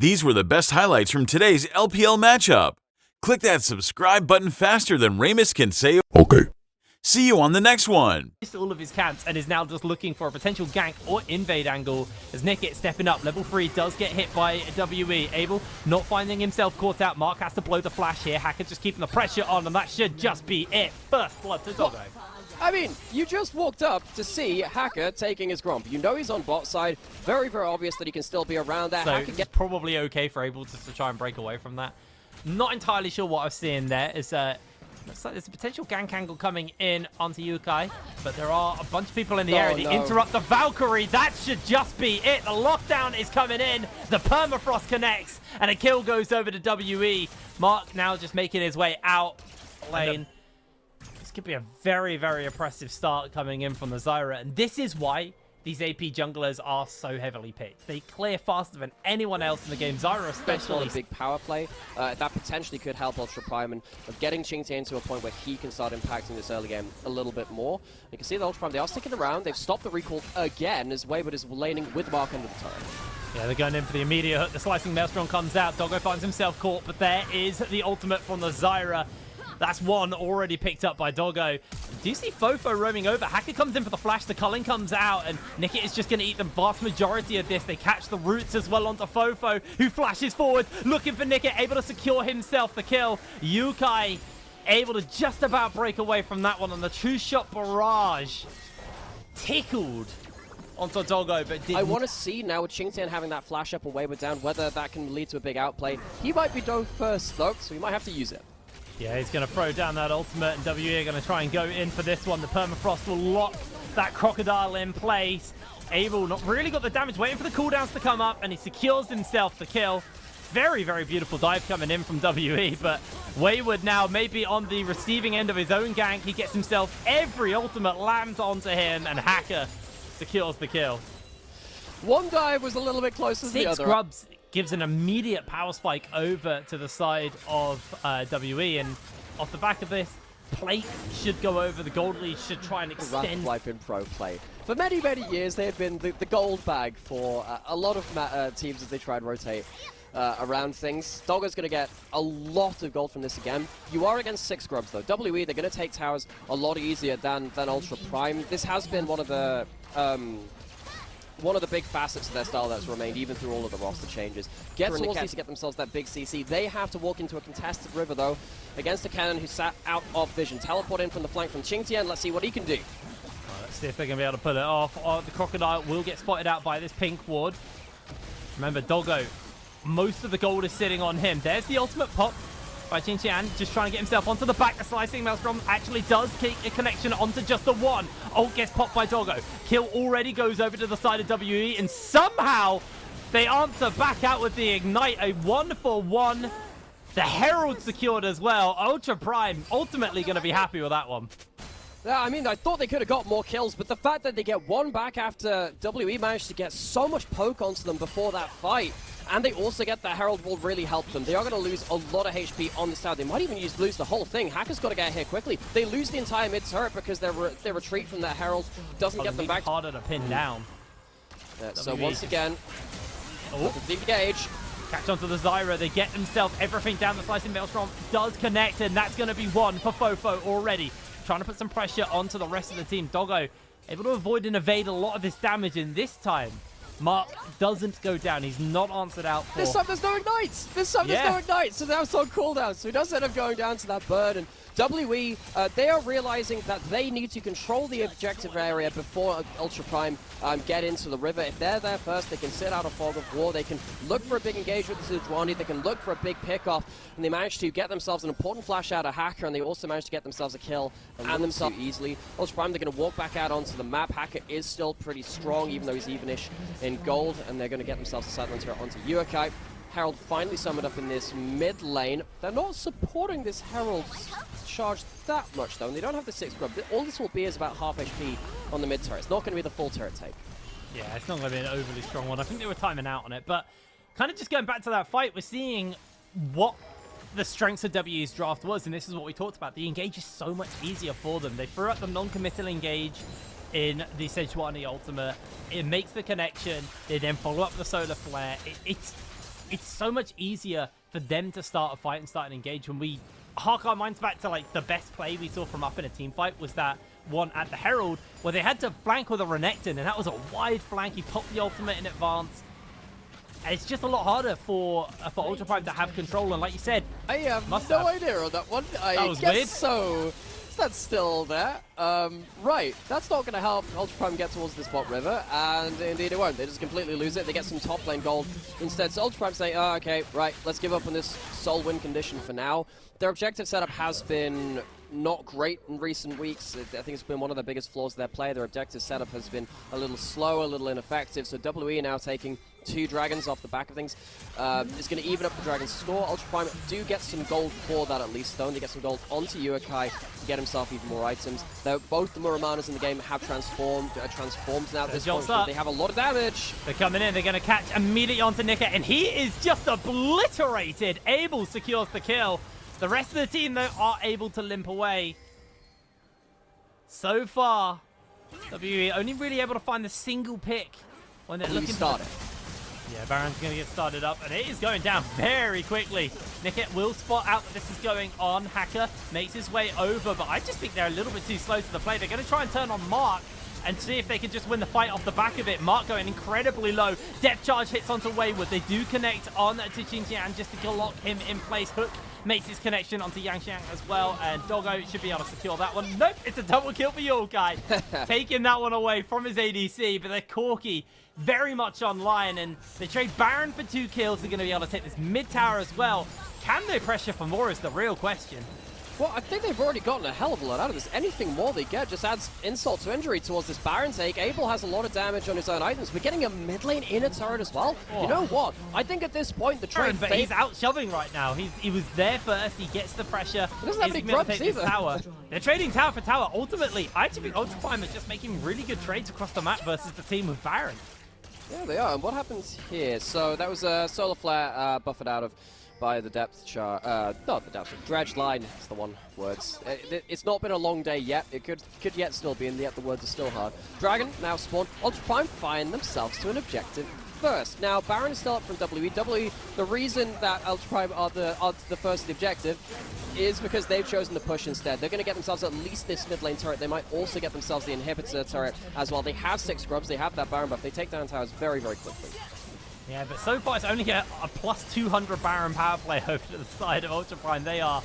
These were the best highlights from today's LPL matchup. Click that subscribe button faster than Ramus can say okay. See you on the next one. All of his camps and is now just looking for a potential gank or invade angle as Nickit stepping up. Level 3 does get hit by WE. Abel not finding himself caught out. Mark has to blow the flash here. Hacker just keeping the pressure on, and that should just be it. First blood to Doggo. I mean, you just walked up to see Hacker taking his Gromp. You know he's on bot side. Very, very obvious that he can still be around there. So Hacker it's probably okay for Abel just to try and break away from that. Not entirely sure what I was seeing there. Looks like there's a potential gank angle coming in onto Yukai, but there are a bunch of people in the area. The interrupt the Valkyrie, that should just be it. The lockdown is coming in. The permafrost connects, and a kill goes over to WE. Mark now just making his way out lane. This could be a very, very oppressive start coming in from the Zyra, and this is why these AP junglers are so heavily picked. They clear faster than anyone else in the game. Zyra especially. A big power play. That potentially could help Ultra Prime and getting Qingtian to a point where he can start impacting this early game a little bit more. You can see the Ultra Prime, they are sticking around. They've stopped the recall again as Wayward is laning with Mark under the turret. Yeah, they're going in for the immediate hook. The Slicing Maelstrom comes out. Doggo finds himself caught, but there is the ultimate from the Zyra. That's one already picked up by Doggo. Do you see Fofo roaming over? Hacker comes in for the flash. The culling comes out, and Nickit is just going to eat the vast majority of this. They catch the roots as well onto Fofo, who flashes forward, looking for Nickit, able to secure himself the kill. Yukai able to just about break away from that one, and the two-shot barrage tickled onto Doggo, but didn't. I want to see now with Qingtian having that flash up and Wayward down, whether that can lead to a big outplay. He might be dove first, though, so he might have to use it. Yeah, he's going to throw down that ultimate, and WE are going to try and go in for this one. The permafrost will lock that crocodile in place. Abel not really got the damage, waiting for the cooldowns to come up, and he secures himself the kill. Very, very beautiful dive coming in from WE, but Wayward now maybe on the receiving end of his own gank. He gets himself every ultimate lammed onto him, and Hacker secures the kill. One dive was a little bit closer than the other. Grubs gives an immediate power spike over to the side of WE, and off the back of this, Plate should go over. The gold lead should try and extend. Life in pro play. For many, many years, they have been the gold bag for a lot of teams as they try and rotate around things. Doggo's going to get a lot of gold from this again. You are against 6 Grubs, though. WE, they're going to take towers a lot easier than Ultra Prime. This has been one of the big facets of their style that's remained even through all of the roster changes. Get towards these to get themselves that big CC. They have to walk into a contested river, though, against a cannon who sat out of vision. Teleport in from the flank from Qingtian. Let's see what he can do. Let's see if they're going to be able to pull it off. The crocodile will get spotted out by this pink ward. Remember, Doggo, most of the gold is sitting on him. There's the ultimate pop by Qingtian, just trying to get himself onto the back. The Slicing Maelstrom actually does kick a connection onto just the one. Ult gets popped by Doggo. Kill already goes over to the side of WE, and somehow they answer back out with the Ignite, a 1-for-1. The Herald secured as well. Ultra Prime ultimately going to be happy with that one. Yeah, I mean, I thought they could have got more kills, but the fact that they get one back after WE managed to get so much poke onto them before that fight, and they also get the Herald will really help them. They are going to lose a lot of HP on this tower. They might even lose the whole thing. Hacker's got to get here quickly. They lose the entire mid turret because their retreat from that Herald doesn't get them back. Harder to pin down. Yeah, so once again, the engage. Catch onto the Zyra. They get themselves everything down. The Slicing Maelstrom does connect, and that's going to be one for Fofo already. Trying to put some pressure onto the rest of the team. Doggo able to avoid and evade a lot of this damage, and this time Mark doesn't go down. He's not answered out for... This time there's no ignites! This time there's no ignites, so now it's on cooldown. So he does end up going down to that bird, and WE, they are realizing that they need to control the objective area before Ultra Prime get into the river. If they're there first, they can sit out a fog of war. They can look for a big engagement with Sejuani. They can look for a big pickoff, and they manage to get themselves an important flash out of Hacker, and they also manage to get themselves a kill and themselves easily. Ultra Prime, they're going to walk back out onto the map. Hacker is still pretty strong, even though he's evenish in gold, and they're going to get themselves a sideline turret onto Yukai. Herald finally summoned up in this mid lane. They're not supporting this Herald charge that much, though, and they don't have the 6 grub. All this will be is about half HP on the mid turret. It's not going to be the full turret take. Yeah, it's not going to be an overly strong one. I think they were timing out on it, but kind of just going back to that fight, we're seeing what the strengths of WE's draft was, and this is what we talked about. The engage is so much easier for them. They threw out the non-committal engage in the Sejuani ultimate. It makes the connection. They then follow up the solar flare. It's it's so much easier for them to start a fight and start an engage. When we hark our minds back to like the best play we saw from Up in a team fight was that one at the Herald where they had to flank with a Renekton, and that was a wide flank. He popped the ultimate in advance. And it's just a lot harder for Ultra Prime to have control, and like you said, I have no idea on that one. I guess weird. so. That's still there. Right, that's not going to help Ultra Prime get towards this bot river, and indeed it won't. They just completely lose it. They get some top lane gold instead. So Ultra Prime say, oh, okay, right, let's give up on this soul win condition for now. Their objective setup has been not great in recent weeks. I think it's been one of the biggest flaws of their play. Their objective setup has been a little slow, a little ineffective. So WE now taking 2 dragons off the back of things. It's going to even up the dragon's score. Ultra Prime do get some gold for that at least, though. They get some gold onto Urukai to get himself even more items. Though both the Muramanas in the game have transformed now at this point. They have a lot of damage. They're coming in. They're going to catch immediately onto Nika, and he is just obliterated. Abel secures the kill. The rest of the team, though, are able to limp away. So far, WE only really able to find the single pick when they're looking started. Yeah, Baron's going to get started up, and it is going down very quickly. Nicket will spot out that this is going on. Hacker makes his way over, but I just think they're a little bit too slow to the play. They're going to try and turn on Mark and see if they can just win the fight off the back of it. Mark going incredibly low. Depth charge hits onto Wayward. They do connect on to Xinjiang just to lock him in place. Hook makes his connection onto Yangxiang as well, and Doggo should be able to secure that one. Nope, it's a double kill for Yokai. Taking that one away from his ADC, but they're Corki very much online, and they trade Baron for 2 kills. They're going to be able to take this mid tower as well. Can they pressure for more is the real question. Well, I think they've already gotten a hell of a lot out of this. Anything more they get just adds insult to injury towards this Baron take. Abel has a lot of damage on his own items. We're getting a mid lane inner turret as well. Oh. You know what? I think at this point the trade... But he's out shoving right now. He was there first. He gets the pressure. He doesn't have any grubs either. Tower. They're trading tower for tower. Ultimately, I actually think Ultra Prime is just making really good trades across the map versus the team with Baron. Yeah, they are. And what happens here? So that was a solar flare buffered out of by the depth chart, not the depth, dredge line is the one words. It's not been a long day yet. It could yet still be, and yet the words are still hard. Dragon now spawned. Ultra Prime find themselves to an objective first. Now Baron is still up from WE. The reason that Ultra Prime are the first of the objective is because they've chosen to push instead. They're going to get themselves at least this mid lane turret. They might also get themselves the inhibitor turret as well. They have 6 grubs. They have that Baron buff. They take down towers very, very quickly. Yeah, but so far it's only a plus 200 Baron power play over to the side of Ultra Prime. They are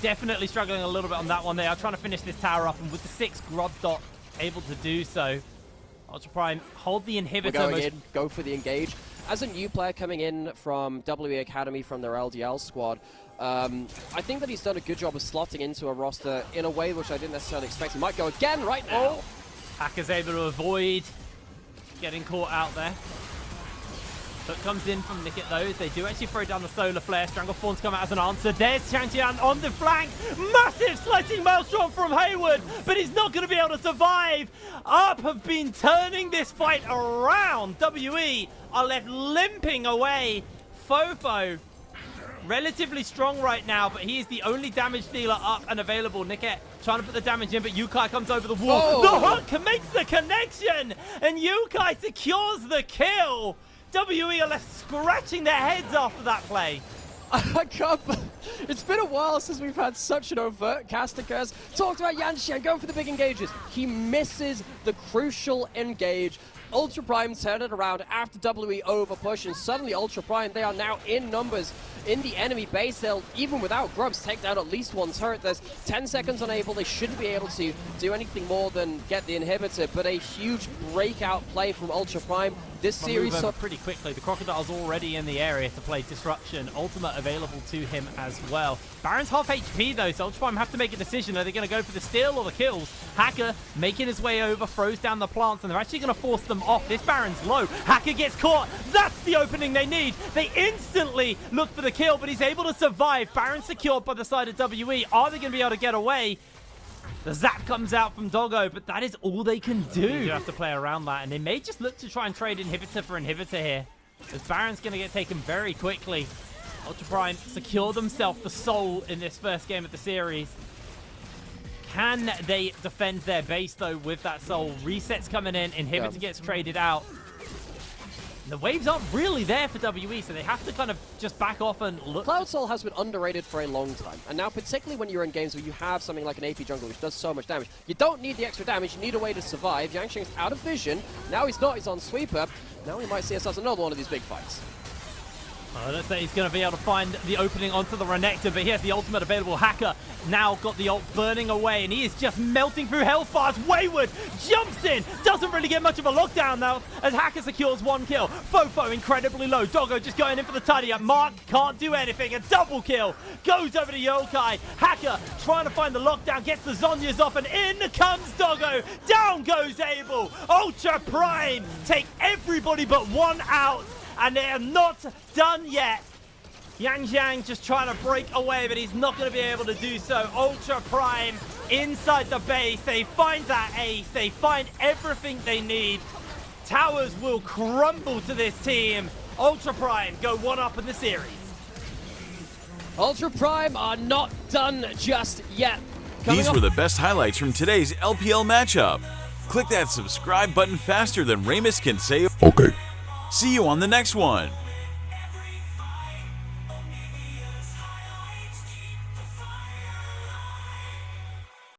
definitely struggling a little bit on that one. They are trying to finish this tower up, and with the 6 grub dot able to do so. Ultra Prime hold the inhibitor. We're going in, go for the engage. As a new player coming in from WE Academy from their LDL squad, I think that he's done a good job of slotting into a roster in a way which I didn't necessarily expect. He might go again right now. Oh. Hacker's able to avoid getting caught out there. Hook comes in from Nicket though. They do actually throw down the solar flare. Stranglethorns come out as an answer. There's Changjian on the flank. Massive slicing maelstrom from Hayward, but he's not going to be able to survive. Up have been turning this fight around. WE are left limping away. Fofo, relatively strong right now, but he is the only damage dealer up and available. Nicket trying to put the damage in, but Yukai comes over the wall. Oh. The hook makes the connection, and Yukai secures the kill. WE are left scratching their heads after that play. I can't. It's been a while since we've had such an overt cast curse. Talked about Yanxian going for the big engages. He misses the crucial engage. Ultra Prime turned it around after WE over push, and suddenly Ultra Prime, they are now in numbers in the enemy base. They'll, even without grubs, take down at least 1 turret. There's 10 seconds on Abel. They shouldn't be able to do anything more than get the inhibitor, but a huge breakout play from Ultra Prime. This series saw pretty quickly. The Crocodile's already in the area to play Disruption. Ultimate available to him as well. Baron's half HP though, so Ultra Prime have to make a decision. Are they going to go for the steal or the kills? Hacker making his way over, throws down the plants, and they're actually going to force them off. This Baron's low. Hacker gets caught. That's the opening they need. They instantly look for the kill, but he's able to survive. Baron secured by the side of WE. Are they going to be able to get away? The zap comes out from Doggo, but that is all they can do. You have to play around that, and they may just look to try and trade inhibitor for inhibitor here, as Baron's going to get taken very quickly. Ultra Prime secure themselves the soul in this first game of the series. Can they defend their base, though, with that soul? Resets coming in, inhibitor gets traded out. The waves aren't really there for WE, so they have to kind of just back off and look. Cloud Soul has been underrated for a long time, and now particularly when you're in games where you have something like an AP jungle which does so much damage, you don't need the extra damage, you need a way to survive. Yangsheng's out of vision, now he's not, he's on sweeper, now we might see us as another one of these big fights. Let's say he's going to be able to find the opening onto the Renekton, but he has the ultimate available. Hacker now got the ult burning away, and he is just melting through health bars. Wayward jumps in, doesn't really get much of a lockdown though, as Hacker secures 1 kill. Fofo incredibly low, Doggo just going in for the tidy up. Mark can't do anything, a double kill goes over to Yokai. Hacker trying to find the lockdown, gets the Zhonya's off, and in comes Doggo. Down goes Abel. Ultra Prime take everybody but one out. And they are not done yet. Yang Jiang just trying to break away, but he's not going to be able to do so. Ultra Prime inside the base. They find that ace. They find everything they need. Towers will crumble to this team. Ultra Prime go 1-up in the series. Ultra Prime are not done just yet. These were the best highlights from today's LPL matchup. Click that subscribe button faster than Ramus can say. Okay. See you on the next one.